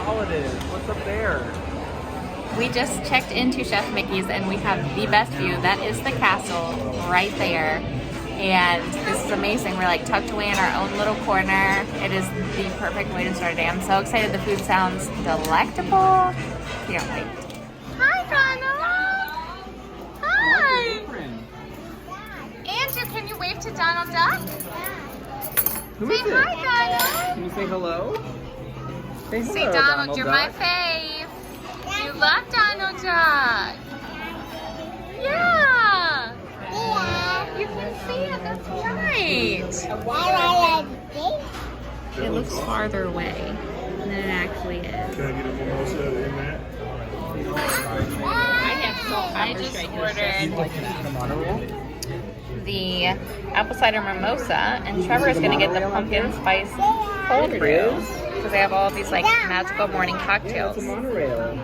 tall it is. What's up there? We just checked into Chef Mickey's and we have the best view. That is the castle right there. And this is amazing. We're like tucked away in our own little corner. It is the perfect way to start a day. I'm so excited. The food sounds delectable. Can't wait. Hi, Donald. Hi. Andrew, can you wave to Donald Duck? Who Say is it? hi, Donald. Can you say hello? Say hello, Say Donald, you're my fave. You love Donald Duck. Yeah. You can see it, that's right. It looks farther away than it actually is. Can I get a mimosa in that? I just ordered the apple cider mimosa, and Trevor is going to get the pumpkin spice cold brew because they have all of these like magical morning cocktails. It's a monorail.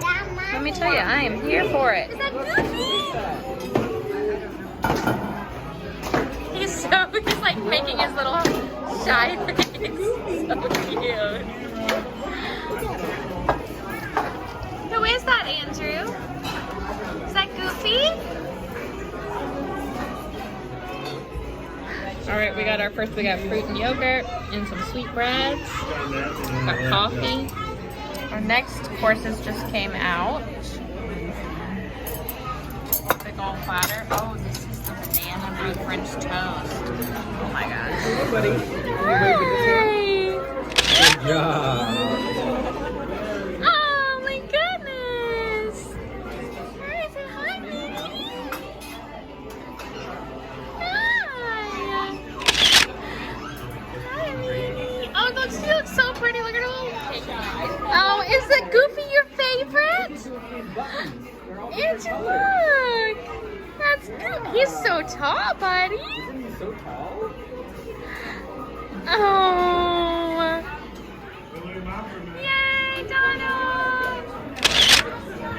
Let me tell you, I am here for it. He's like making his little shy face. So cute. Who is that, Andrew? Is that Goofy? All right, we got fruit and yogurt and some sweetbreads. Got coffee. Our next courses just came out. Big old platter. Oh, this is the banana bread French toast. Oh my gosh. Hey, buddy. Hi. Good job. Oh my goodness. Hi, say hi, baby. Hi. Hi, baby. Oh, look, she looks so pretty. Look at her little. Oh, is the Goofy your favorite? Andrew, look. That's good. He's so tall, buddy. Isn't he so tall? Oh. Yay, Donald.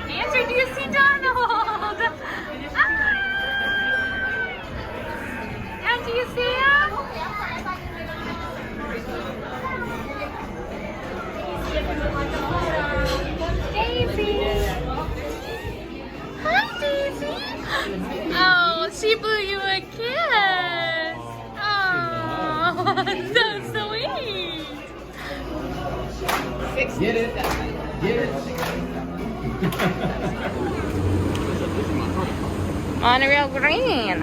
Andrew, do you see Donald? And do you see him? Daisy. Hi, Daisy. Oh, she blew you a kiss. Oh, so sweet. Get it. Get it. Monorail green.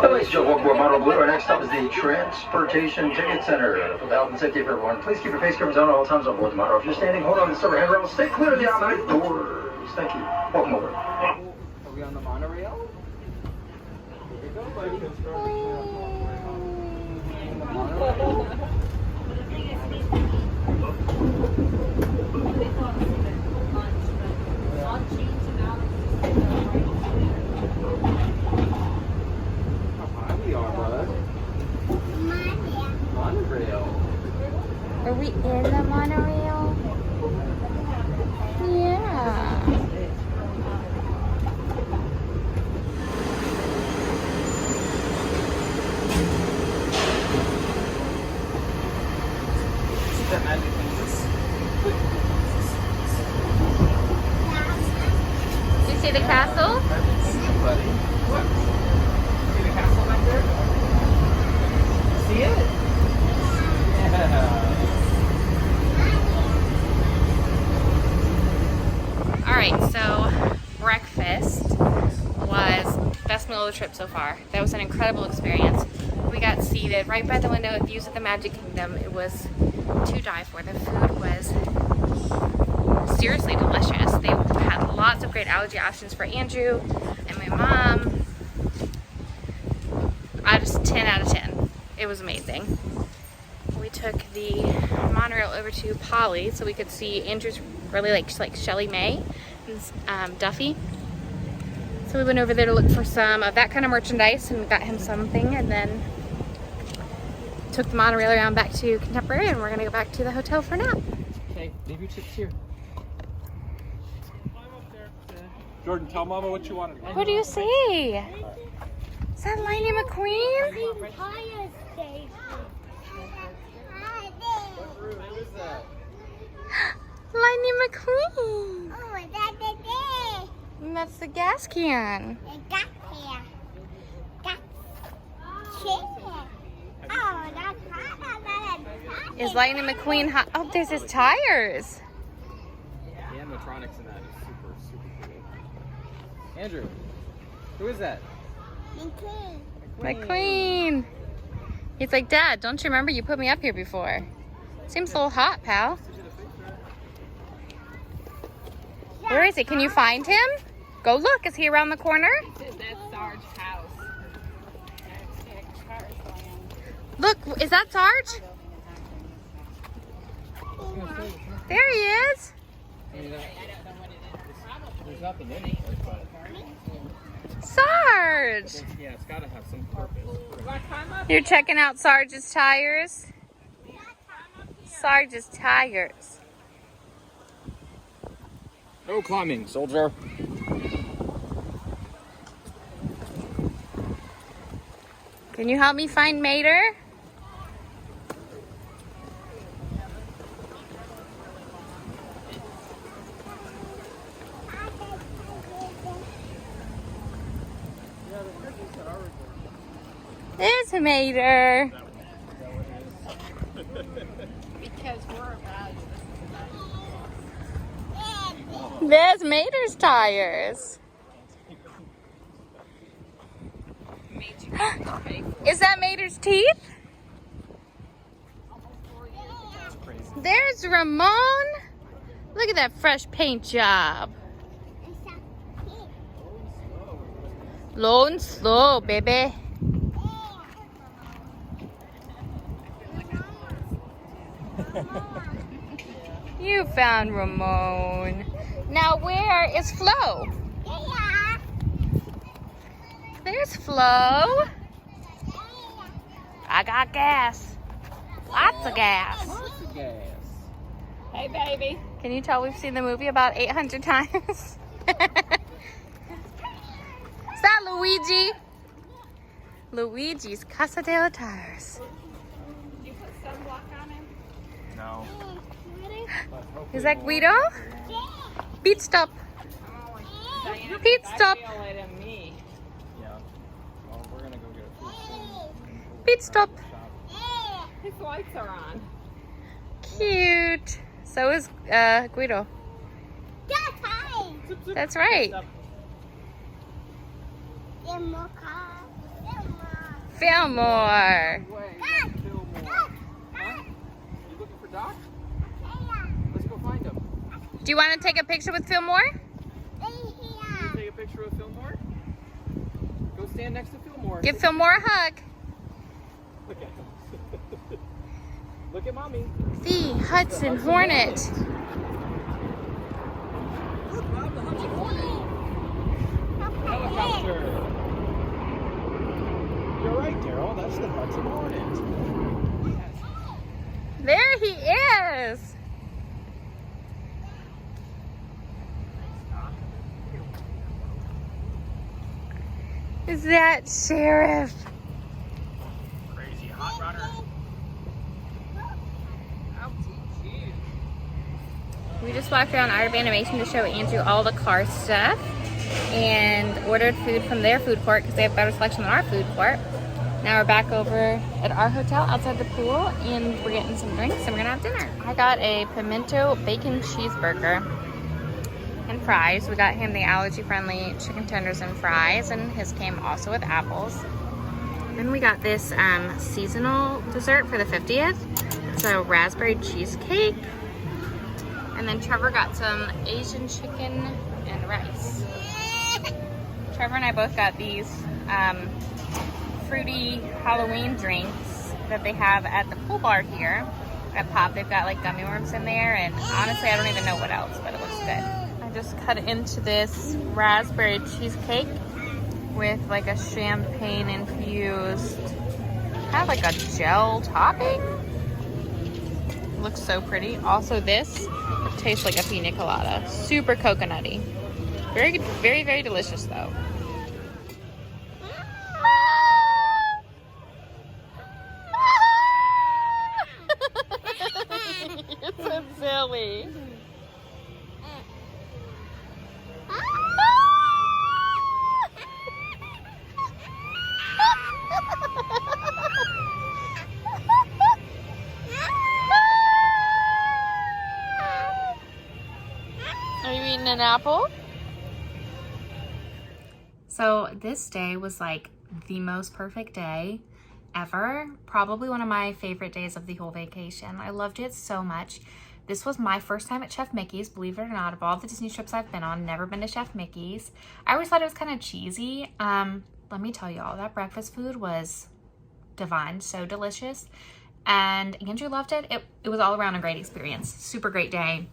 Ladies and gentlemen, welcome aboard Monorail Blue. Our next stop is the Transportation Ticket Center. For the health and safety of everyone, please keep your face coverings on at all times on board the Monorail. If you're standing, hold on to the silver handrail. Stay clear of the automatic doors. Thank you. Welcome over. Are we on the monorail? Here we go, buddy. How high we are, bud. Monorail. Are we in the monorail? Yeah. That magic thing is. Do you see the castle? Buddy. What? See the castle back there? See it? Yeah. All right, so breakfast was best meal of the trip so far. That was an incredible experience. We got seated right by the window with views of the Magic Kingdom. It was to die for. The food was seriously delicious. They had lots of great allergy options for Andrew and my mom. I just 10 out of 10. It was amazing. We took the monorail over to Polly so we could see Andrew's really like Shelly May and Duffy. So we went over there to look for some of that kind of merchandise and got him something, and then took the monorail around back to Contemporary, and we're gonna go back to the hotel for now. Okay, leave your chips here. Jordan, tell Mama what you wanted. What do you see? Is that Lightning McQueen? Tire station. Who is that? Lightning McQueen. Oh, that's the day. And that's the gas can. That's here. That's chicken. Oh, that's hot. Is Lightning McQueen hot? Oh, there's his tires. The animatronics in that is super, super cool. Andrew, who is that? McQueen. He's like, Dad, don't you remember you put me up here before? Seems a little hot, pal. Where is he? Can you find him? Go look. Is he around the corner? That's Sarge's house. Look, is that Sarge? There he is. There's nothing in it, but Sarge. yeah, it's gotta have some purpose. You're checking out Sarge's tires? Sarge's tires. No climbing, soldier. Can you help me find Mater? There's Mater. Because we're about There's Mater's tires. Is that Mater's teeth? There's Ramon. Look at that fresh paint job. Low and slow, baby. You found Ramon. Now where is Flo? There's Flo. I got gas. Lots of gas. Lots of gas. Hey, baby. Can you tell we've seen the movie about 800 times? Is that Luigi? Luigi's Casa de los Tires. Did you put sunblock on him? No. Is that Guido? Pit stop. Diana, Pit I stop. feel it in me. Yeah. Well, we're gonna go get a food soon. Pit stop. His lights are on. Cute. So is Guido. That's right. Fillmore. Way. Fillmore. Huh? You looking for Doc? Let's go find him. Do you want to take a picture with Fillmore? You take a picture of Fillmore? Go stand next to Fillmore. Give Fillmore a hug. Look at him. Look at mommy. The Hudson Hornet. Look, Rob, the Hudson Hornet. Helicopter. You're right, Daryl. That's the Hudson Hornet. There he is. Is that Sheriff? Crazy hot rodder. I'll teach you. We just walked around Art of Animation to show Andrew all the car stuff and ordered food from their food court because they have better selection than our food court. Now we're back over at our hotel outside the pool and we're getting some drinks and we're gonna have dinner. I got a pimento bacon cheeseburger and fries. We got him the allergy-friendly chicken tenders and fries, and his came also with apples. Then we got this seasonal dessert for the 50th. It's a raspberry cheesecake. And then Trevor got some Asian chicken and rice. Trevor and I both got these fruity Halloween drinks that they have at the pool bar here at Pop. They've got like gummy worms in there, and honestly I don't even know what else, but it looks good. I just cut into this raspberry cheesecake with like a champagne infused kind of like a gel topping. Looks so pretty. Also this tastes like a pina colada. Super coconutty. Very, very, very delicious though. apple. So this day was like the most perfect day ever. Probably one of my favorite days of the whole vacation. I loved it so much. This was my first time at Chef Mickey's, believe it or not. Of all the Disney trips I've been on, never been to Chef Mickey's. I always thought it was kind of cheesy. Let me tell y'all, that breakfast food was divine, so delicious. And Andrew loved it. It was all around a great experience. Super great day.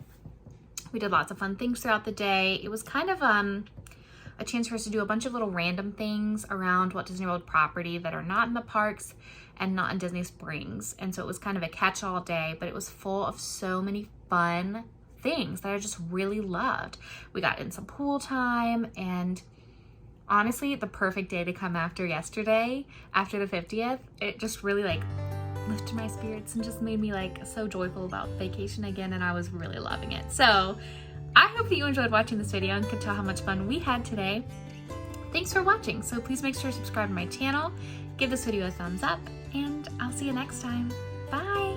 We did lots of fun things throughout the day. It was kind of a chance for us to do a bunch of little random things around Walt Disney World property that are not in the parks and not in Disney Springs. And so it was kind of a catch-all day, but it was full of so many fun things that I just really loved. We got in some pool time, and honestly, the perfect day to come after yesterday, after the 50th. It just really like lifted my spirits and just made me like so joyful about vacation again, and I was really loving it. So I hope that you enjoyed watching this video and could tell how much fun we had today. Thanks for watching. So please make sure to subscribe to my channel, give this video a thumbs up, and I'll see you next time. Bye.